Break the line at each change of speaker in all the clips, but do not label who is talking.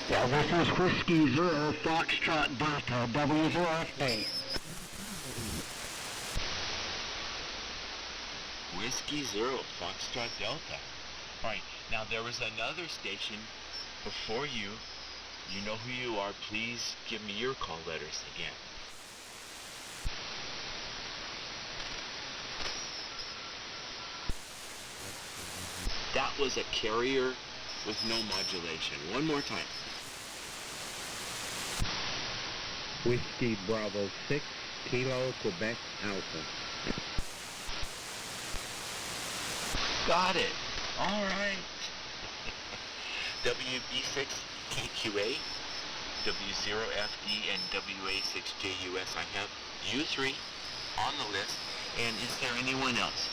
Yeah, this is Whiskey Zero Foxtrot Delta W0FA.
Whiskey Zero Foxtrot Delta. Alright, now there was another station before you. You know who you are. Please give me your call letters again. That was a carrier with no modulation. One more time.
Whiskey Bravo 6, Kilo Quebec Alpha.
Got it. All right. WB6 KQA, W0FD, and WA6JUS. I have you three on the list. And is there anyone else?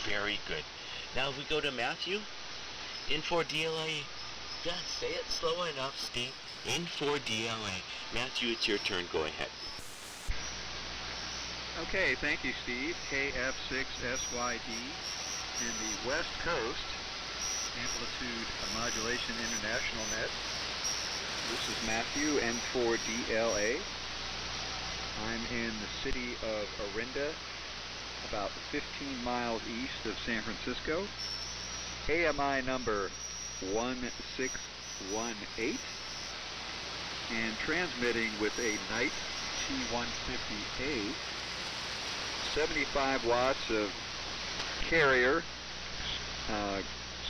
Very good. Now if we go to Matthew, N4DLA. Yeah, say it slow enough, Steve. N4DLA. Matthew, it's your turn. Go ahead.
Okay, thank you, Steve. KF6SYD in the West Coast Amplitude Modulation International Net. This is Matthew, N4DLA. I'm in the city of Orinda, about 15 miles east of San Francisco. AMI number 1618, and transmitting with a Knight T150A, 75 watts of carrier,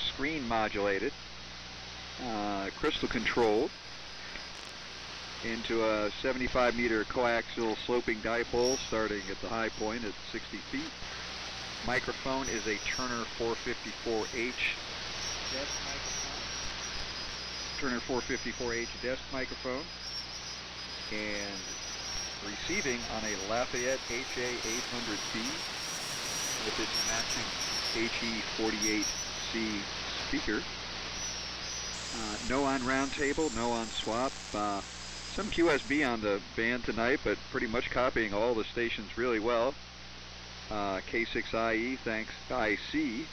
screen modulated, crystal controlled, into a 75 meter coaxial sloping dipole starting at the high point at 60 feet. Microphone is a Turner 454H desk microphone. Turner 454H desk microphone. And receiving on a Lafayette HA800B with its matching HE48C speaker. No on roundtable, no on swap. Some QSB on the band tonight, but pretty much copying all the stations really well. K6IE, thanks. IC,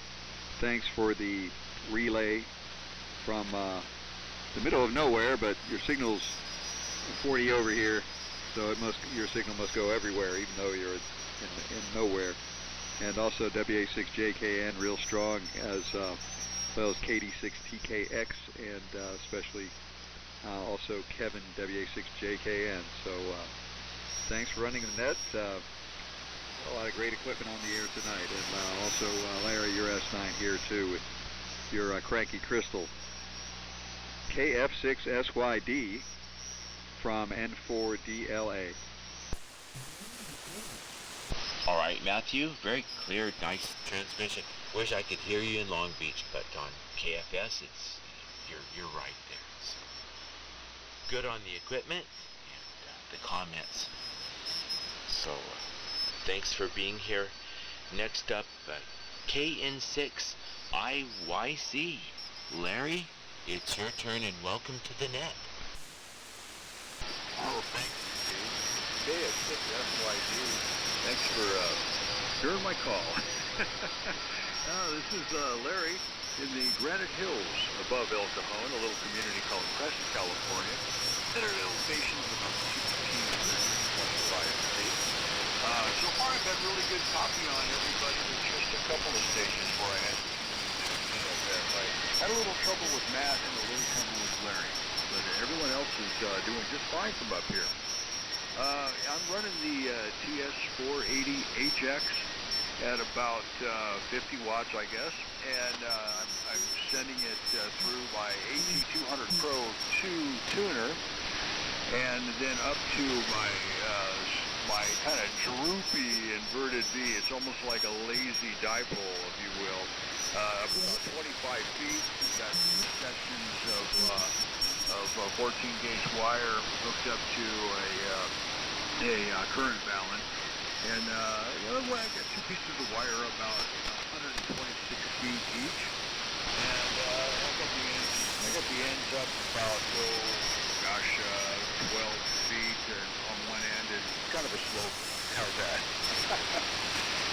thanks for the relay from the middle of nowhere, but your signal's 40 over here, so your signal must go everywhere, even though you're in nowhere. And also WA6JKN, real strong, as well as KD6TKX, and especially also Kevin WA6JKN. So thanks for running the net. A lot of great equipment on the air tonight, and also Larry, your S9 here too with your cranky crystal. KF6SYD from N4DLA.
All right, Matthew, very clear, nice transmission. Wish I could hear you in Long Beach, but on KFS, you're right there. So good on the equipment and the comments. So thanks for being here. Next up, KN6IYC. Larry, it's your turn, and welcome to the net.
Oh, thanks, Steve. KF6SYD. Thanks for hearing my call. This is Larry in the Granite Hills above El Cajon, a little community called Crescent, California, at an elevation of about 1,625 feet. So far I've had really good copy on everybody. There's just a couple of stations where I had a little trouble with Matt and a little trouble with Larry, but everyone else is doing just fine from up here. I'm running the TS480HX at about 50 watts, I guess, and I'm sending it through my AT200 Pro 2 tuner, and then up to my kind of droopy inverted V. It's almost like a lazy dipole, if you will. About 25 feet. We've got sections of 14 gauge wire hooked up to a current balance, and I've got two pieces of wire about 126 feet each, and I got the ends up about 12 feet on one end, and kind of a slope. How's that?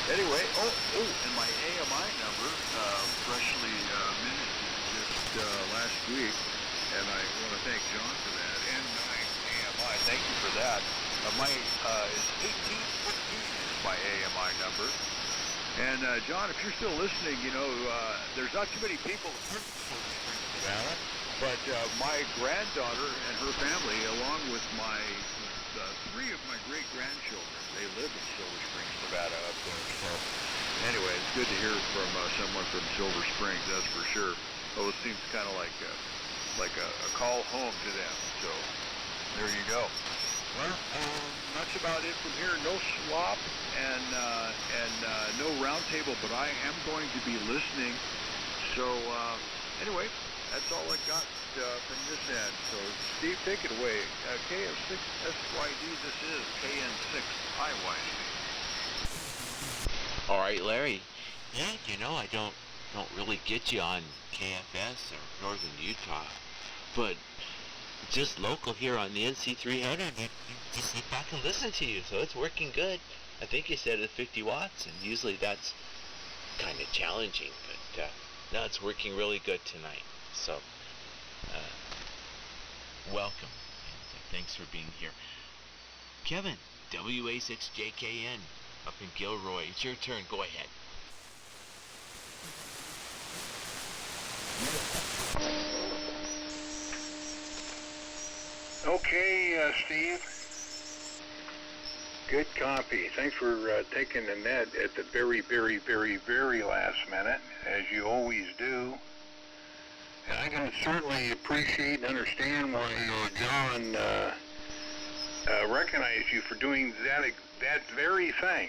Anyway, and my AMI number, freshly minted just last week, and I want to thank John for that, and my AMI, thank you for that. My is 1815 is my AMI number. And John, if you're still listening, there's not too many people in Nevada, but my granddaughter and her family, along with three of my great-grandchildren, they live in Silver Springs, Nevada up there. So anyway, it's good to hear from someone from Silver Springs, that's for sure. Oh, it seems kind of like a call home to them. So there you go. Well, that's about it from here. No swap and no roundtable, but I am going to be listening. So anyway, that's all I got from this end. So Steve, take it away. KF6 SYD. This is KN6 IYD.
All right, Larry. Yeah, I don't really get you on KFS or Northern Utah, but just local here on the NC300, and just sit back and listen to you, so it's working good. I think you said it's 50 watts, and usually that's kind of challenging, but no, it's working really good tonight. So, welcome, and thanks for being here. Kevin, WA6JKN, up in Gilroy, it's your turn, go ahead.
Okay, Steve. Good copy. Thanks for taking the net at the very, very, very, very last minute, as you always do. And I can certainly appreciate and understand why John recognized you for doing that very thing.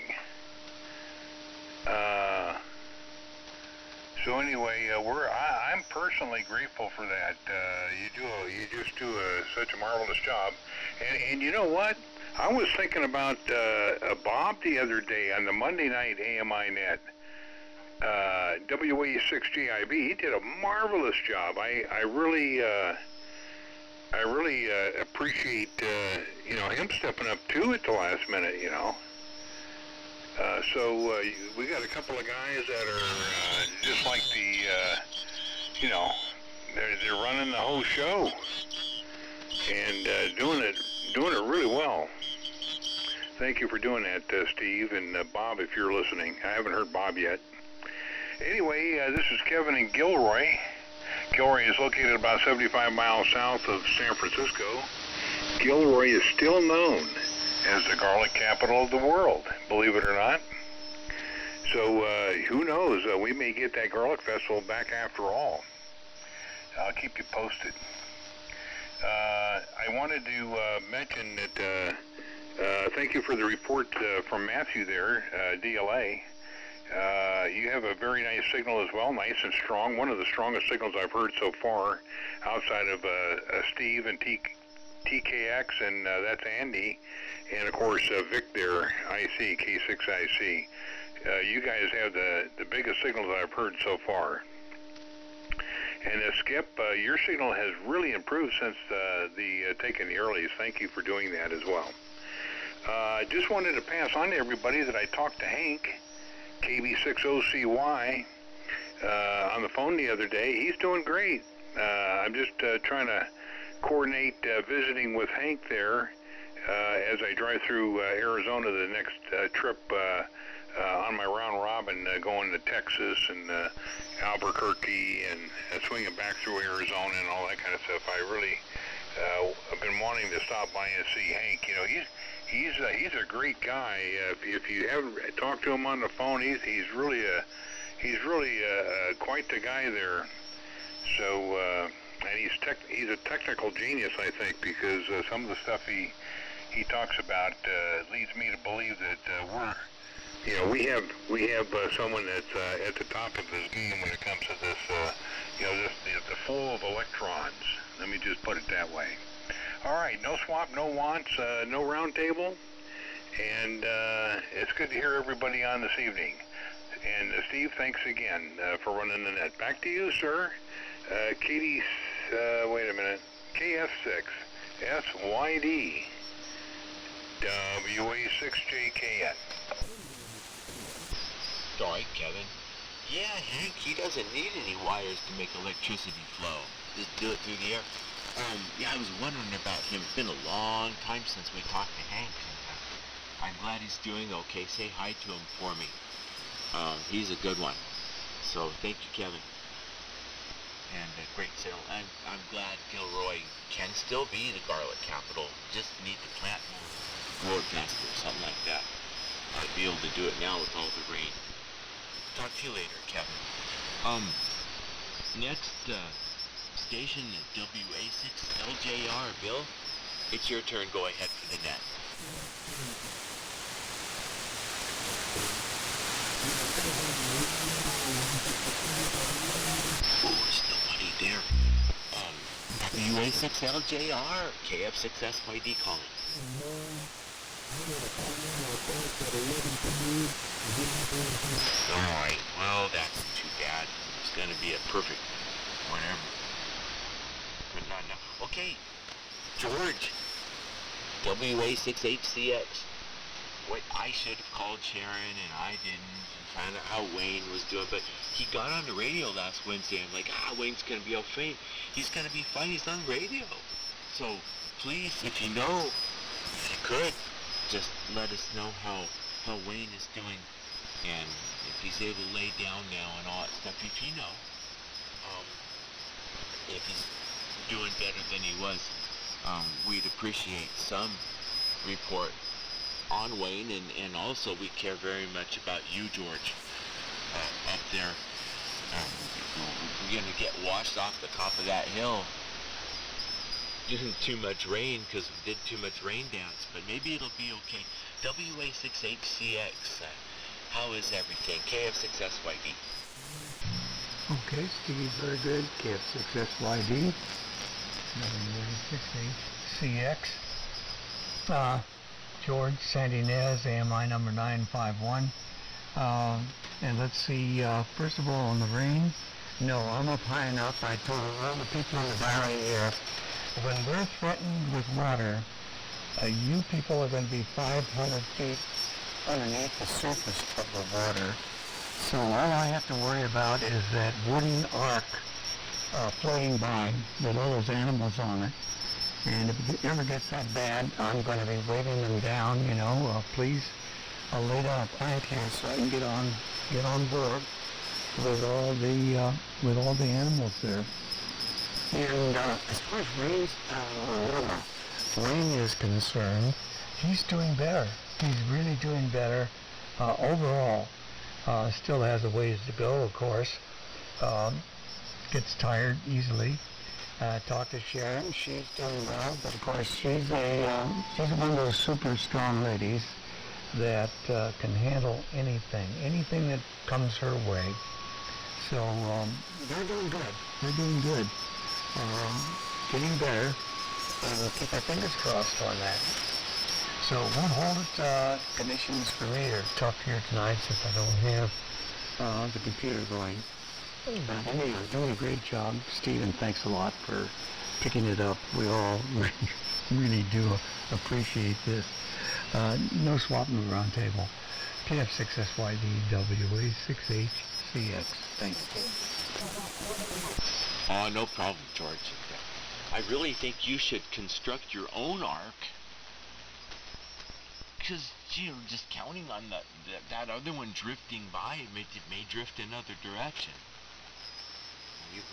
So anyway, I'm personally grateful for that. You just do such a marvelous job. And you know what? I was thinking about Bob the other day on the Monday night AMI net. WA6GIB. He did a marvelous job. I really appreciate him stepping up too at the last minute. So we got a couple of guys that are just like they're running the whole show and doing it really well. Thank you for doing that, Steve, and Bob, if you're listening. I haven't heard Bob yet. Anyway, this is Kevin in Gilroy. Gilroy is located about 75 miles south of San Francisco. Gilroy is still known as the garlic capital of the world, believe it or not. So who knows, we may get that garlic festival back after all. I'll keep you posted. I wanted to mention that thank you for the report from Matthew there, DLA. You have a very nice signal as well, nice and strong, one of the strongest signals I've heard so far outside of Steve and TKX, and that's Andy, and of course Vic there, IC, K6IC. You guys have the biggest signals I've heard so far. And Skip, your signal has really improved since the taking the earlies. Thank you for doing that as well. I just wanted to pass on to everybody that I talked to Hank, KB60CY, on the phone the other day. He's doing great. I'm just trying to coordinate visiting with Hank there as I drive through Arizona the next trip on my round robin going to Texas and Albuquerque and swinging back through Arizona and all that kind of stuff. I really have been wanting to stop by and see Hank. He's a great guy. If you haven't talked to him on the phone, he's really quite the guy there. So and he's a technical genius, I think, because some of the stuff he talks about leads me to believe that we have someone that's at the top of his game when it comes to this the flow of electrons. Let me just put it that way. All right, no swap, no wants, no round table, and it's good to hear everybody on this evening. And Steve, thanks again for running the net. Back to you, sir. Katie's, wait a minute, KF6 SYD WA6JKN.
All right, Kevin. Yeah, Hank, he doesn't need any wires to make electricity flow. Just do it through the air. Yeah, I was wondering about him. It's been a long time since we talked to Hank. And, I'm glad he's doing okay. Say hi to him for me. He's a good one. So thank you, Kevin. And great sale. I'm glad Gilroy can still be the garlic capital. Just need to plant more, grow it faster, something like that. I'd be able to do it now with all the rain. Talk to you later, Kevin. Next station is WA6LJR. Bill, it's your turn. Go ahead for the net. Oh, there's nobody there. WA6LJR, KF6SYD calling. Alright, well, that's too bad. It's gonna be a perfect whatever. But not now. Okay, George, WA6HCX. What I should have called Sharon and I didn't, and found out how Wayne was doing, but he got on the radio last Wednesday. I'm like, Wayne's gonna be okay. He's gonna be fine, he's on radio. So please, if you know, if you could, just let us know how Wayne is doing, and if he's able to lay down now and all that stuff, if you know, if he's doing better than he was, we'd appreciate some report on Wayne, and also we care very much about you, George, up there. We're gonna get washed off the top of that hill. Didn't too much rain because we did too much rain dance, but maybe it'll be okay. WA6HCX, how is everything? KF6SYD.
Okay, Steve, very good. KF6SYD, WA6HCX. George, Sandy Nez, AMI number 951. And let's see, first of all, on the rain. No, I'm up high enough. I told all the people in the valley here, when we're threatened with water, you people are going to be 500 feet underneath the surface of the water. So all I have to worry about is that wooden ark floating by with all those animals on it. And if it ever gets that bad, I'm going to be waving them down, please lay down a plank here so I can get on board with all the animals there. And as far as Wayne is concerned, he's doing better. He's really doing better overall. Still has a ways to go, of course. Gets tired easily. Talked to Sharon. She's doing well, but of course she's one of those super strong ladies that can handle anything that comes her way. So they're doing good. They're doing good. Getting better. We'll keep our fingers crossed on that. So won't hold it. Conditions for me are tough here tonight since I don't have the computer going. But anyway, doing a great job. Stephen, thanks a lot for picking it up. We all really do appreciate this. No swapping around table. KF6SYD WA6HCX. Thanks.
Oh, no problem, George. I really think you should construct your own ark. Because, just counting on that other one drifting by, it may drift another direction.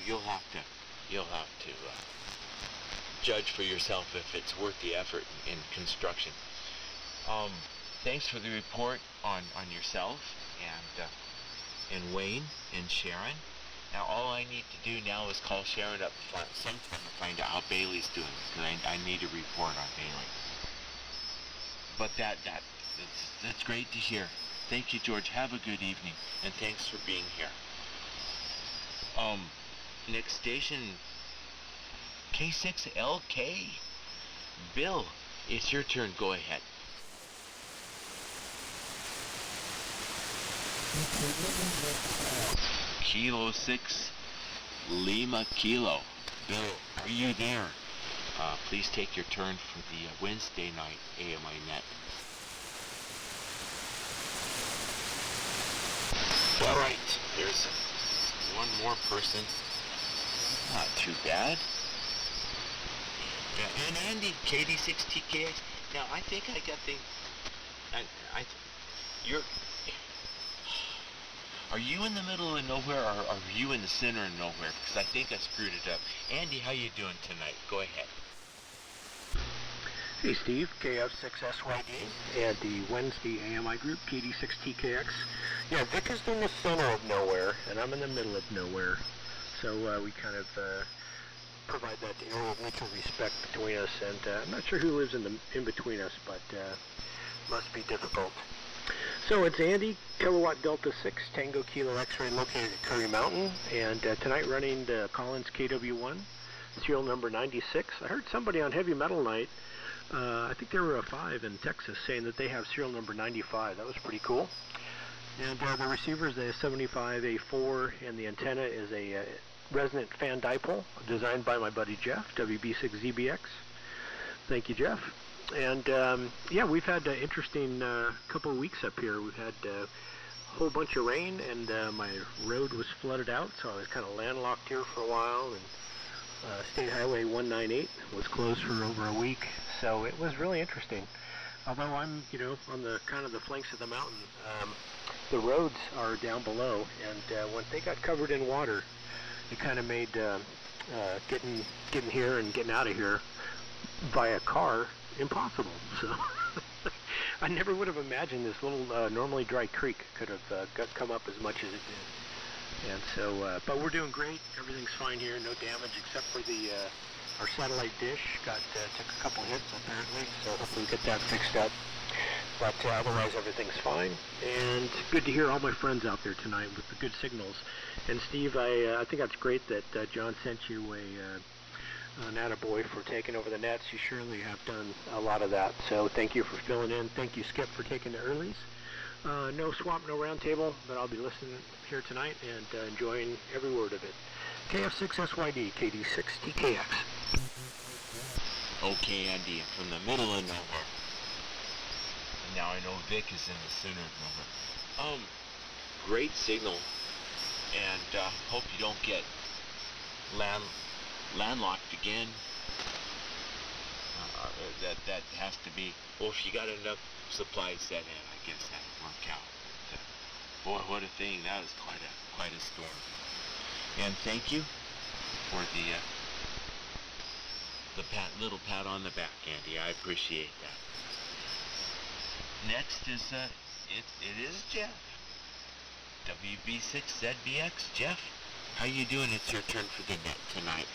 You'll have to judge for yourself if it's worth the effort in construction. Thanks for the report on yourself and Wayne and Sharon. Now all I need to do now is call Sharon up sometime to find out how Bailey's doing, because I need a report on Bailey. But that's great to hear. Thank you, George. Have a good evening, and thanks for being here. Next station, K6LK. Bill, it's your turn. Go ahead. Kilo 6, Lima Kilo. Bill, are you there? Please take your turn for the Wednesday night AMI net. All right, there's one more person. Not too bad. And Andy, KD6TKX. Now, I think I got the... Are you in the middle of nowhere, or are you in the center of nowhere? Because I think I screwed it up. Andy, how you doing tonight? Go ahead.
Hey Steve, KF6SYD, and the Wednesday AMI group, KD6TKX. Yeah, Vic is in the center of nowhere, and I'm in the middle of nowhere. So we kind of provide that area of mutual respect between us, and I'm not sure who lives in between us, but must be difficult. So it's Andy, Kilowatt Delta 6, Tango Kilo X-Ray, located at Curry Mountain, and tonight running the Collins KW1, serial number 96. I heard somebody on Heavy Metal Night, I think there were a 5 in Texas, saying that they have serial number 95. That was pretty cool. And the receiver is a 75A4, and the antenna is a resonant fan dipole designed by my buddy Jeff, WB6ZBX. Thank you, Jeff. And yeah, we've had an interesting couple of weeks up here. We've had a whole bunch of rain, and my road was flooded out, so I was kind of landlocked here for a while. And State Highway 198 was closed for over a week, so it was really interesting. Although I'm, on the kind of the flanks of the mountain, the roads are down below, and when they got covered in water, it kind of made getting here and getting out of here via car impossible. So I never would have imagined this little normally dry creek could have come up as much as it did. And so, but we're doing great. Everything's fine here. No damage except for our satellite dish took a couple hits apparently. So hopefully we get that fixed up. But otherwise everything's fine. And good to hear all my friends out there tonight with the good signals. And Steve, I think that's great that John sent you an attaboy for taking over the nets. You surely have done a lot of that. So thank you for filling in. Thank you, Skip, for taking the earlies. No swamp, no round table, but I'll be listening here tonight and enjoying every word of it. KF6SYD, KD6TKX.
Okay, Andy, from the middle of nowhere. And now I know Vic is in the center of nowhere. Great signal, and hope you don't get landlocked again. That has to be. Well, if you got enough supplies set in, I guess that'll work out. Boy, what a thing! That was quite a storm. And thank you for the little pat on the back, Andy. I appreciate that. Next is it is Jeff. WB6ZBX. Jeff, how you doing? It's your turn for the net tonight.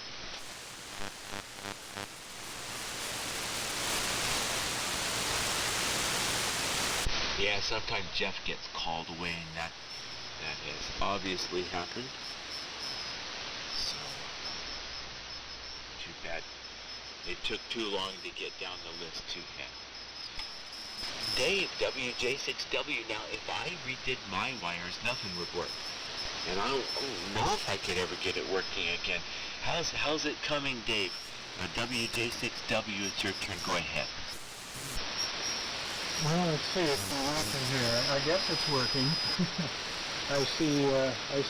Yeah, sometimes Jeff gets called away, and that has obviously happened. So, too bad. It took too long to get down the list to him. Dave, WJ6W. Now, if I redid my wires, nothing would work. And I don't know if I could ever get it working again. How's it coming, Dave? WJ6W, it's your turn. Go ahead.
Well, let's see. It's working here. I guess it's working. I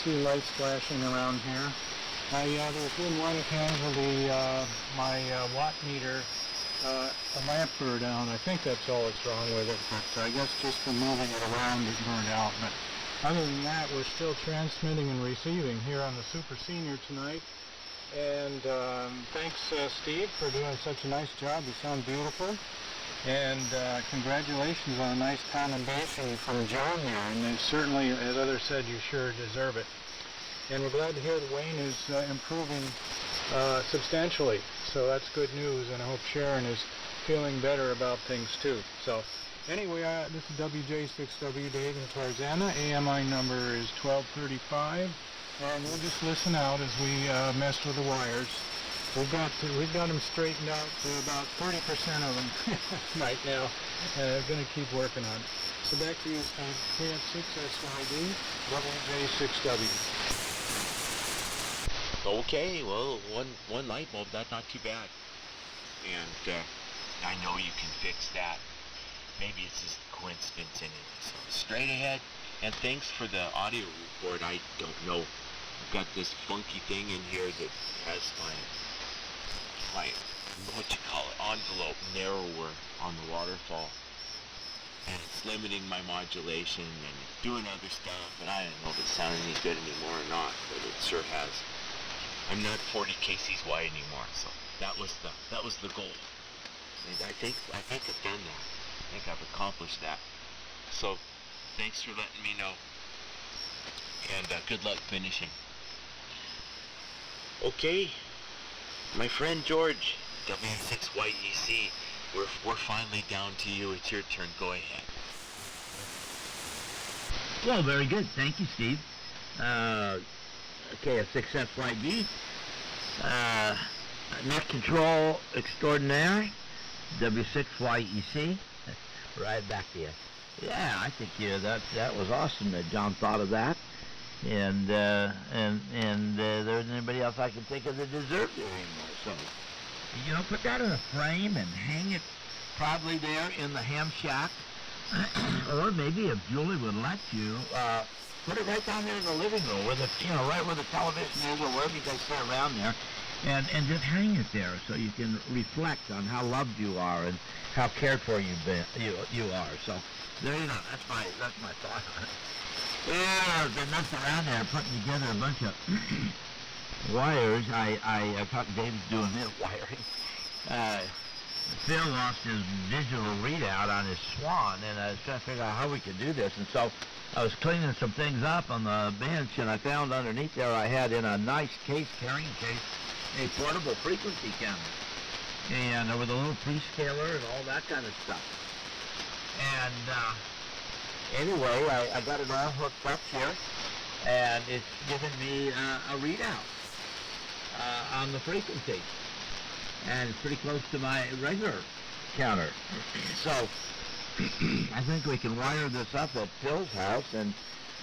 see lights flashing around here. There's been one casualty. My watt meter, a lamp burned down. I think that's all that's wrong with it. But I guess just from moving it around, it burned out. But other than that, we're still transmitting and receiving here on the Super Senior tonight. And thanks, Steve, for doing such a nice job. You sound beautiful. And congratulations on a nice commendation from John there. And certainly, as others said, you sure deserve it. And we're glad to hear that Wayne is improving substantially. So that's good news, and I hope Sharon is feeling better about things too. So anyway, this is WJ6W Dave in Tarzana. AMI number is 1235, and we'll just listen out as we mess with the wires. We've got them straightened out to about 30% of them right now, and we're going to keep working on it. So back to you, KF6SYD, WJ6W.
Okay, well, one light bulb, that's not too bad. And I know you can fix that. Maybe it's just coincidence anyway. So straight ahead, And thanks for the audio report. I don't know. I've got this funky thing in here that has my what you call it, envelope narrower on the waterfall. And it's limiting my modulation and doing other stuff, and I don't know if it's sounding any good anymore or not, but it sure has. I'm not 40 kcs wide anymore, so that was the goal. And I think I've done that. I think I've accomplished that. So thanks for letting me know, and good luck finishing. Okay, my friend George, W6YEC, we're finally down to you. It's your turn. Go ahead.
Well, very good. Thank you, Steve. KF6FYB, net control extraordinaire, W6YEC. Right back to you. Yeah, I think that was awesome that John thought of that, and there isn't anybody else I can think of that deserved it anymore. So, put that in a frame and hang it probably there in the ham shack, or maybe if Julie would let you, put it right down there in the living room, where right where the television is, or wherever you guys sit around there, and just hang it there so you can reflect on how loved you are and how cared for you are. So there you go. That's my thought on it. Yeah, I've been messing around there putting together a bunch of wires. I thought David's doing his wiring. Phil lost his digital readout on his Swan, and I was trying to figure out how we could do this. And so I was cleaning some things up on the bench, and I found underneath there I had in a nice carrying case, a portable frequency counter. And with a little prescaler and all that kind of stuff. And anyway, I got it all hooked up here, and it's giving me a readout on the frequency. And it's pretty close to my regular counter. So I think we can wire this up at Phil's house, and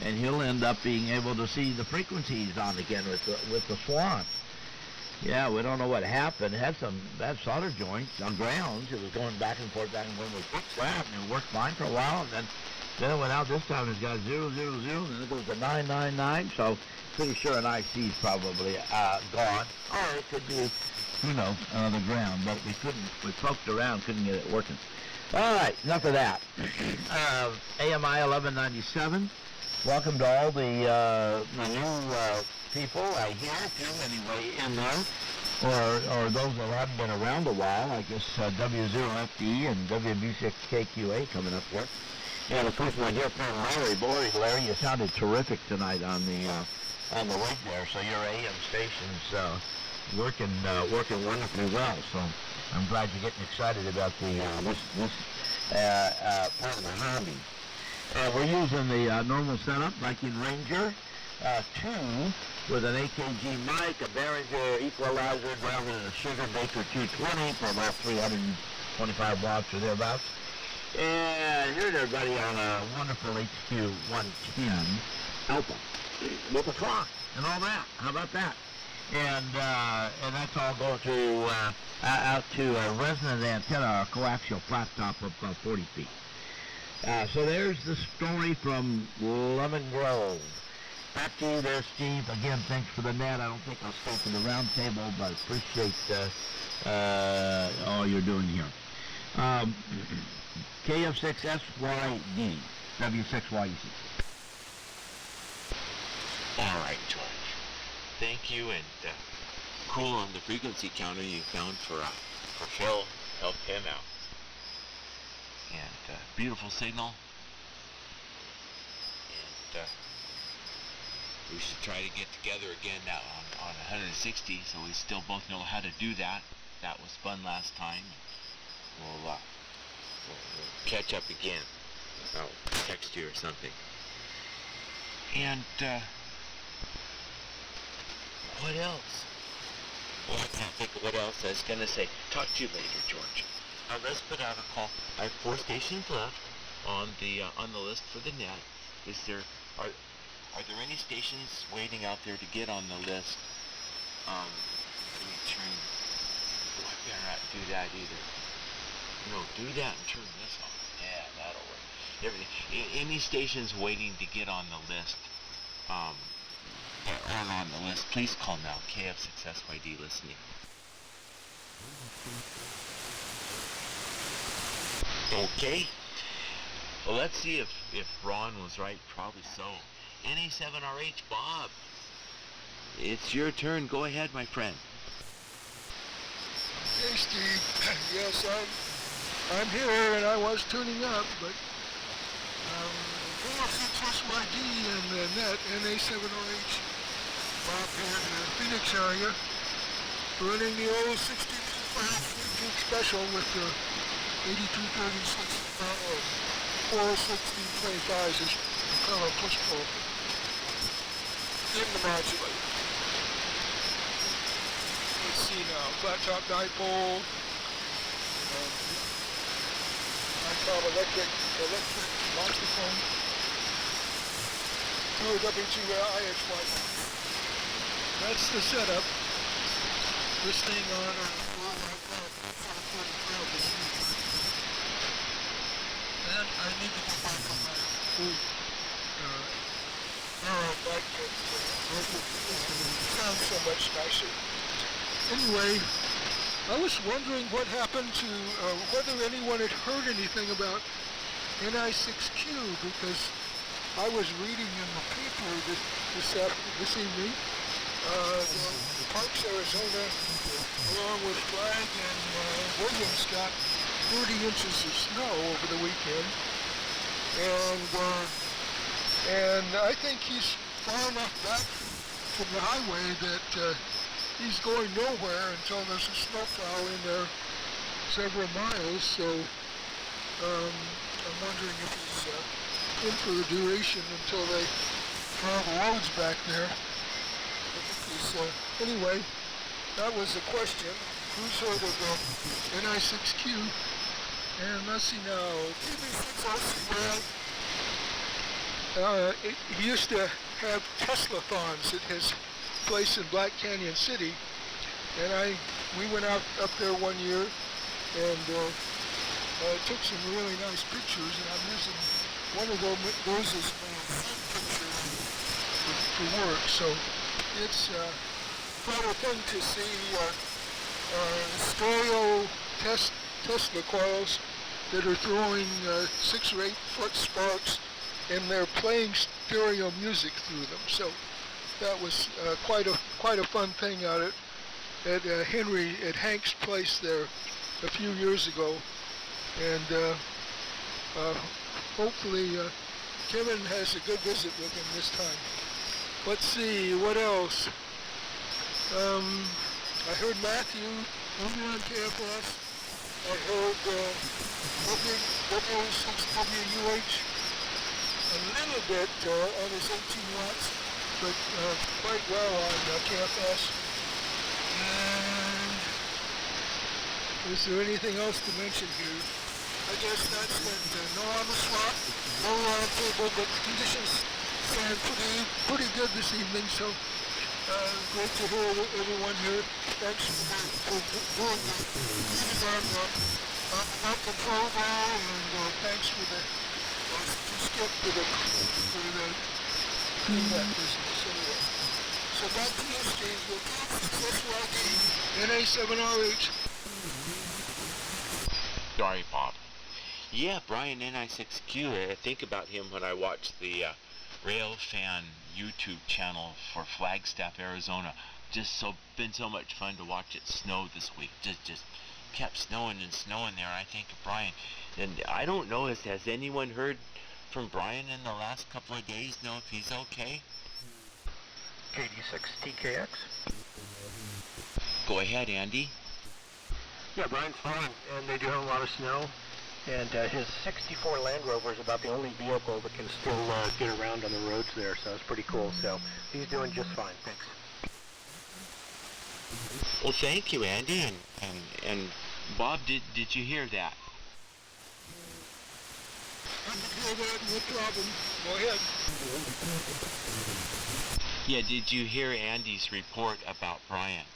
he'll end up being able to see the frequencies on again with the Swan. Yeah, we don't know what happened. It had some bad solder joints on grounds. It was going back and forth. We fixed that, and it worked fine for a while. And then it went out this time. It's got 000, and then it goes to 999. So pretty sure an IC's probably gone. Or it could be, who knows, another ground. But we poked around, couldn't get it working. All right, enough of that. AMI 1197. Welcome to all the new people. I hear a few anyway in there, or those that haven't been around a while. I guess W0FD and WB6KQA coming up here. And of course my dear friend Larry. Boy, Larry, you sounded terrific tonight on the rig there. So your AM station's working wonderfully well. So I'm glad you're getting excited about this part of the hobby. We're using the normal setup, Viking Ranger 2, with an AKG mic, a Behringer equalizer, driving a Sugar Baker 220 for about 325 watts or thereabouts. And here's everybody on a wonderful HQ 110 Alpha with a clock and all that. How about that? And that's all going to out to a resonant antenna, or coaxial flat top of 40 feet. So there's the story from Lemon Grove. Back to you there, Steve. Again, thanks for the net. I don't think I'll stay for the round table, but appreciate all you're doing here. KF6SYD, W6YEC.
All right, George. Thank you, and cool on the frequency counter you found for Phil. Help him out. And beautiful signal. And we should try to get together again now on 160, so we still both know how to do that. That was fun last time. We'll catch up again. I'll text you or something. And what else? Well, I can't think of what else I was going to say. Talk to you later, George. Let's put out a call. I have 4 stations left on the list for the net. Are there any stations waiting out there to get on the list? Let me turn. Oh, I better not do that either. No, do that and turn this on. Yeah, that'll work. Any stations waiting to get on the list, that aren't on the list, please call now. KF6SYD listening. Okay. Well, let's see if Ron was right. Probably so. NA7RH Bob, it's your turn. Go ahead, my friend.
Hey, Steve. Yes, I'm here, and I was tuning up, but KF6SYD and net NA7RH Bob here in the Phoenix area, running the old 62.5 special with the 8236 41625s is propeller push pull in the modulator. Let's see now, flat top dipole, high top electric microphone, W2I H1. That's the setup. This thing on and I need to get back on my food. Bike that sounds so much nicer. Anyway, I was wondering what happened to, whether anyone had heard anything about NI6Q, because I was reading in the paper this evening, the Parks, Arizona, along with Flagg and Williams, got 30 inches of snow over the weekend, and I think he's far enough back from the highway that he's going nowhere until there's a snowplow in there several miles, so I'm wondering if he's in for the duration until they draw the roads back there. I think he's, anyway, that was the question. Who's heard of NI6Q? And let's see now, he used to have Teslathons at his place in Black Canyon City, and we went out up there one year and took some really nice pictures, and I'm using one of those as my picture for work. So it's quite a thing to see stereo Tesla coils that are throwing 6 or 8 foot sparks, and they're playing stereo music through them. So that was quite a fun thing out at Hank's place there a few years ago, and hopefully Kevin has a good visit with him this time. Let's see, what else? I heard Matthew over on KFS. I heard W6WUH a little bit on his 18 watts, but quite well on KFS. And is there anything else to mention here? I guess that's it. No armor swap, no table, but conditions sound pretty good this evening, so great to hear everyone here. Thanks for doing the remote control there, and thanks for the skip for the cleanup business anyway. So back to you, Steve. Your NA7RH.
Sorry, Bob. Yeah, Brian NI6Q. I think about him when I watched the Railfan YouTube channel for Flagstaff, Arizona. Been so much fun to watch it snow this week. Just kept snowing and snowing there. I think of Brian, and I don't know, has anyone heard from Brian in the last couple of days? Know if he's okay?
KD6TKX.
Go ahead, Andy.
Yeah, Brian's fine, and they do have a lot of snow, and his 64 Land Rover is about the only vehicle that can still get around on the roads there, so it's pretty cool. So he's doing just fine. Thanks.
Well, thank you, Andy, and Bob, did you hear that?
I can hear that, no problem. Go ahead.
Yeah, did you hear Andy's report about Brian?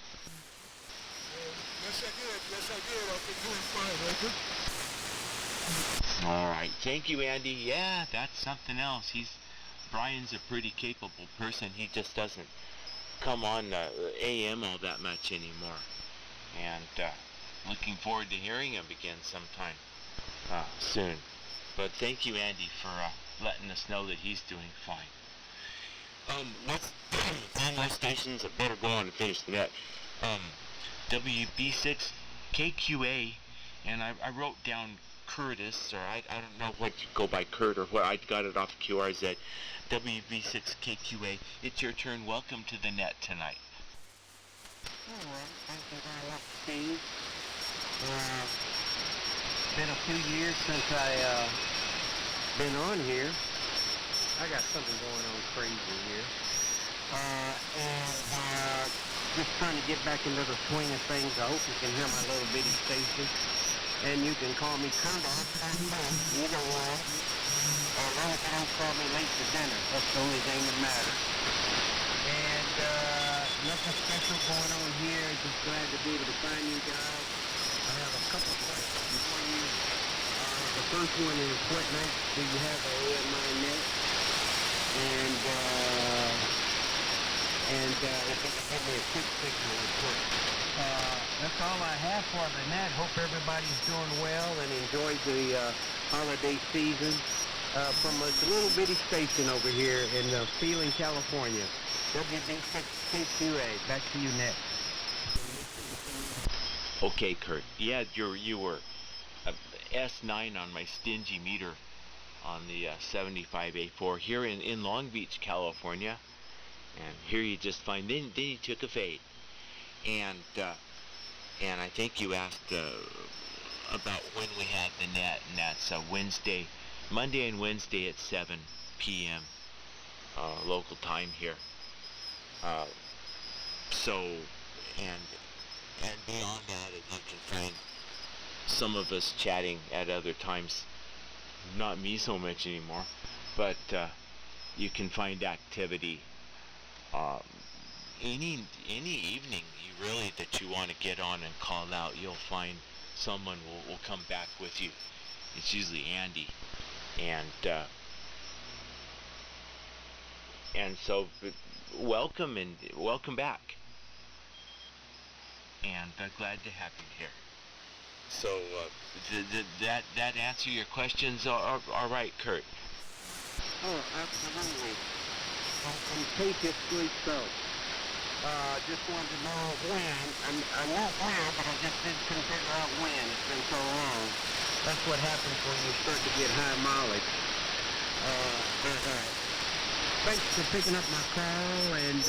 Yes, I did. I can hear him fine, Richard.
All right. Thank you, Andy. Yeah, that's something else. Brian's a pretty capable person. He just doesn't come on AM all that much anymore. And looking forward to hearing him again sometime soon. But thank you, Andy, for letting us know that he's doing fine. Let's on my stations. I better go on and finish the net. WB6 KQA, and I wrote down Curtis, or I don't know what you go by, Kurt, or what. I got it off QRZ. WB6 KQA, it's your turn. Welcome to the net tonight.
Alright, thank you very much, Steve. Been a few years since I been on here. I got something going on crazy here. Just trying to get back into the swing of things. I hope you can hear my little bitty station. And you can call me Kurt or either one. As long as you don't call me late to dinner. That's the only thing that matters. And nothing special going on here. Just glad to be able to find you guys. I have a couple of questions for you. The first one is, what nights do you have a AMI net? And if you can give me a quick signal report. That's all I have for the net. Hope everybody's doing well and enjoys the holiday season from a little bitty station over here in Phelan, California. WB6KQA. Back to you, Net.
Okay, Kurt. Yeah, you were S9 on my stingy meter on the 75A4 here in Long Beach, California. And here you just find, then you took a fade. And I think you asked about when we have the net, and that's Monday and Wednesday at 7 p.m. Local time here. And beyond that, you can find some of us chatting at other times. Not me so much anymore, but you can find activity any evening that you want to get on and call out. You'll find someone will come back with you. It's usually Andy, and so welcome back, and glad to have you here. So did that answer your questions? All right, Kurt.
Oh, absolutely. Contagiously so. Just wanted to know when. I know where, but I just couldn't figure out when. It's been so long. That's what happens when you start to get high mileage. Alright. Thanks for picking up my call, and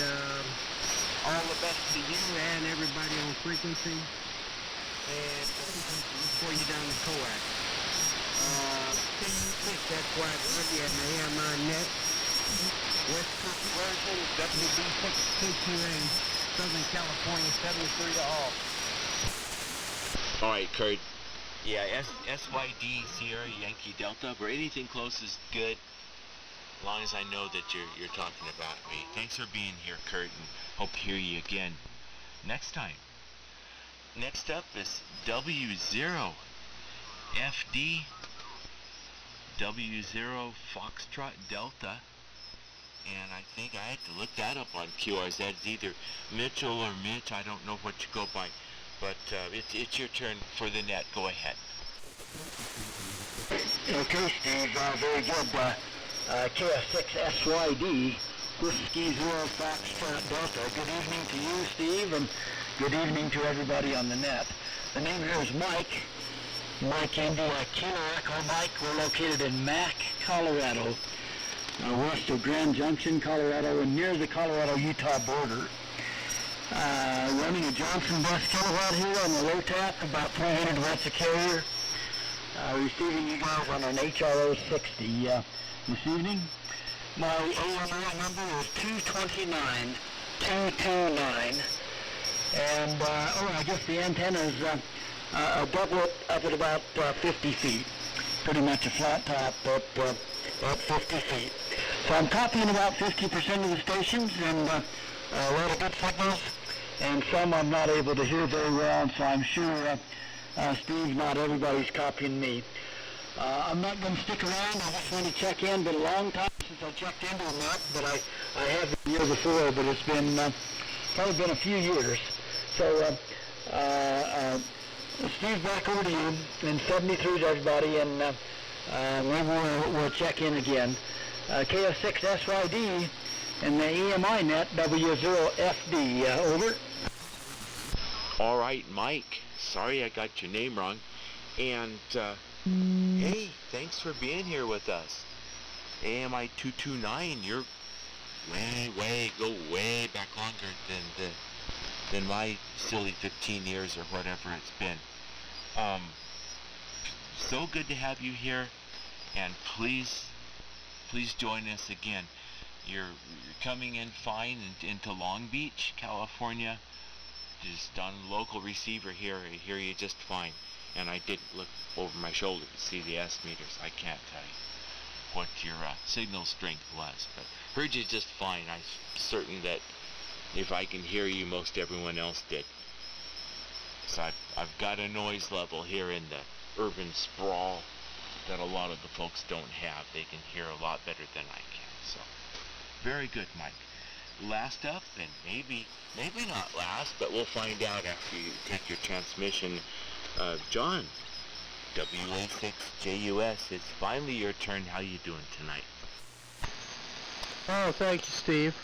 all the best to you and everybody on frequency. And before you down the coax. That's why I love you at my AMI net. West Coast version, WB6KQA, Southern California, 73 to all.
All right, Kurt. Yeah, SYD, Sierra, Yankee Delta, or anything close is good, as long as I know that you're talking about me. Thanks for being here, Kurt, and hope to hear you again next time. Next up is W0 FD W0 Foxtrot Delta, and I think I had to look that up on QRZ. It's either Mitchell or Mitch. I don't know what you go by, but it's your turn for the net. Go ahead.
Okay, Steve, very good. KF6SYD, Whiskey 0 Foxtrot Delta. Good evening to you, Steve, and good evening to everybody on the net. The name here is Mike. Mike India Kilo Echo Mike. We're located in Mac, Colorado, west of Grand Junction, Colorado, and near the Colorado-Utah border. Running a Johnson bus kilowatt here on the low tap, about 300 watts a carrier. Receiving you guys on an HRO 60 this evening. My AMI number is 229-229. And, I guess the antenna is a doublet up at about 50 feet. Pretty much a flat top up at 50 feet. So I'm copying about 50% of the stations and a lot of good signals. And some I'm not able to hear very well, so I'm sure, Steve, not everybody's copying me. I'm not going to stick around. I just want to check in. Been a long time since I checked into a net, but I have the year before, but it's been probably been a few years. So, Steve, back over to you, and 73 to everybody, and we'll check in again. KF6SYD and the EMI net W0FD. Over.
All right, Mike. Sorry I got your name wrong. And, hey, thanks for being here with us. AMI 229, you're go way back longer than my silly 15 years or whatever it's been. So good to have you here, and please join us again. You're coming in fine into Long Beach, California. Just on local receiver here, I hear you just fine. And I didn't look over my shoulder to see the S meters. I can't tell you what your signal strength was, but heard you just fine. I'm certain that if I can hear you, most everyone else did. So I've got a noise level here in the urban sprawl that a lot of the folks don't have. They can hear a lot better than I can. So very good, Mike. Last up, and maybe not last, but we'll find out after you take your transmission. John, WA6JUS, it's finally your turn. How you doing tonight?
Oh, thank you, Steve.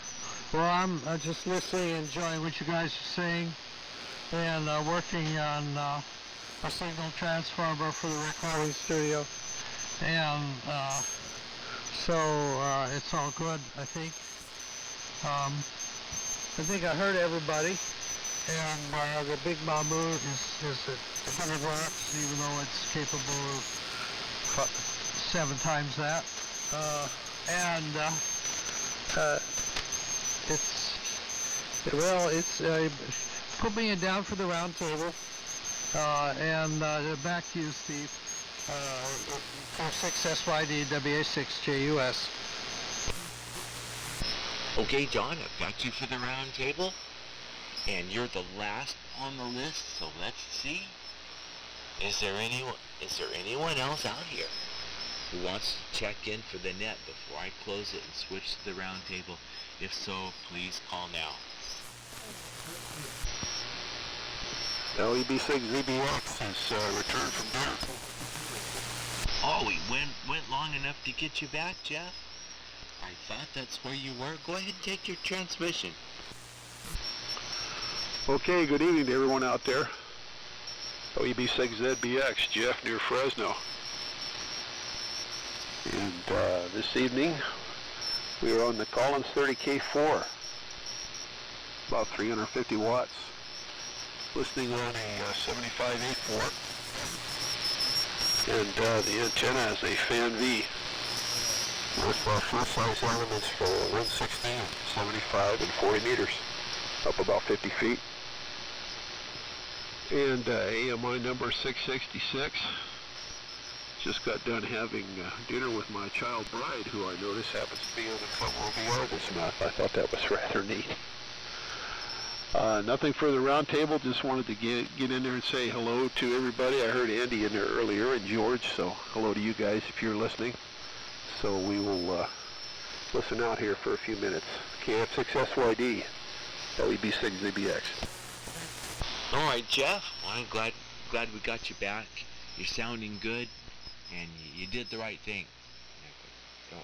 Well, I'm just listening and enjoying what you guys are saying, and working on a signal transformer for the recording studio. And so it's all good, I think. I think I heard everybody. And the Big Mamu is at 100 watts, even though it's capable of 7 times that. It's put me down for the round table. And back to you, Steve. 6SYD WA6JUS.
Okay, John, I've got you for the round table. And you're the last on the list, so let's see. Is there anyone else out here who wants to check in for the net before I close it and switch to the round table? If so, please call now.
LEB6ZBX has returned from dinner.
Oh, we went long enough to get you back, Jeff? I thought that's where you were. Go ahead and take your transmission.
Okay, good evening to everyone out there. OEB6ZBX, Jeff near Fresno. And this evening, we are on the Collins 30K4, about 350 watts, listening on a 75/8 and the antenna is a Fan V with full-size elements for 160, 75, and 40 meters, up about 50 feet. And AMI number 666. Just got done having dinner with my child bride, who I notice happens to be on the front OBR this month. I thought that was rather neat. Nothing for the round table. Just wanted to get in there and say hello to everybody. I heard Andy in there earlier and George, so hello to you guys if you're listening. So we will listen out here for a few minutes. KF6SYD, LEB6ZBX.
All right, Jeff. Well, I'm glad we got you back. You're sounding good, and you did the right thing. I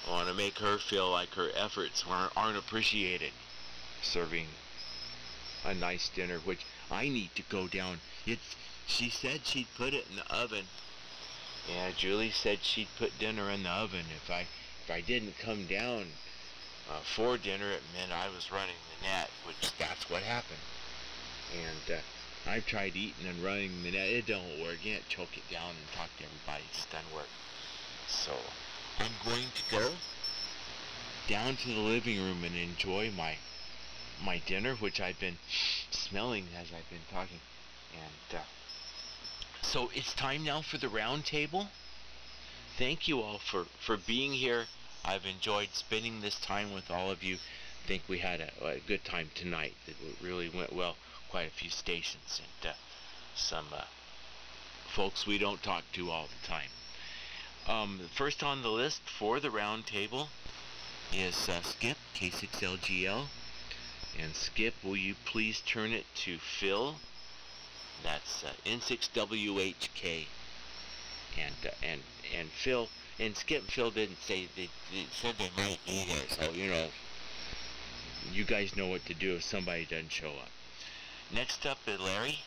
want to make her feel like her efforts aren't appreciated. Serving a nice dinner, which I need to go down. She said she'd put it in the oven. Yeah, Julie said she'd put dinner in the oven. If I didn't come down for dinner, it meant I was running the net, which that's what happened. And I've tried eating and running the net. It don't work. You can't choke it down and talk to everybody. It doesn't work. So I'm going to go down to the living room and enjoy my dinner, which I've been smelling as I've been talking. And so it's time now for the round table. Thank you all for being here. I've enjoyed spending this time with all of you. I think we had a good time tonight. It really went well. Quite a few stations and some folks we don't talk to all the time. First on the list for the round table is Skip, K6LGL. And Skip, will you please turn it to Phil? That's N6WHK. And Phil, and Skip and Phil didn't say, they said they might be there, so you guys know what to do if somebody doesn't show up. Next up is Larry,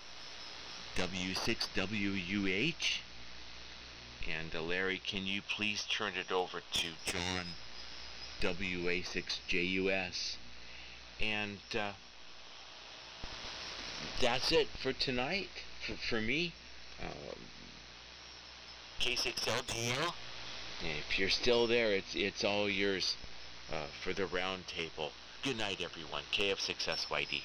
W6WUH. And Larry, can you please turn it over to John, WA6JUS? And that's it for tonight, for me. K6LGL. If you're still there, it's all yours for the round table. Good night, everyone. KF6SYD.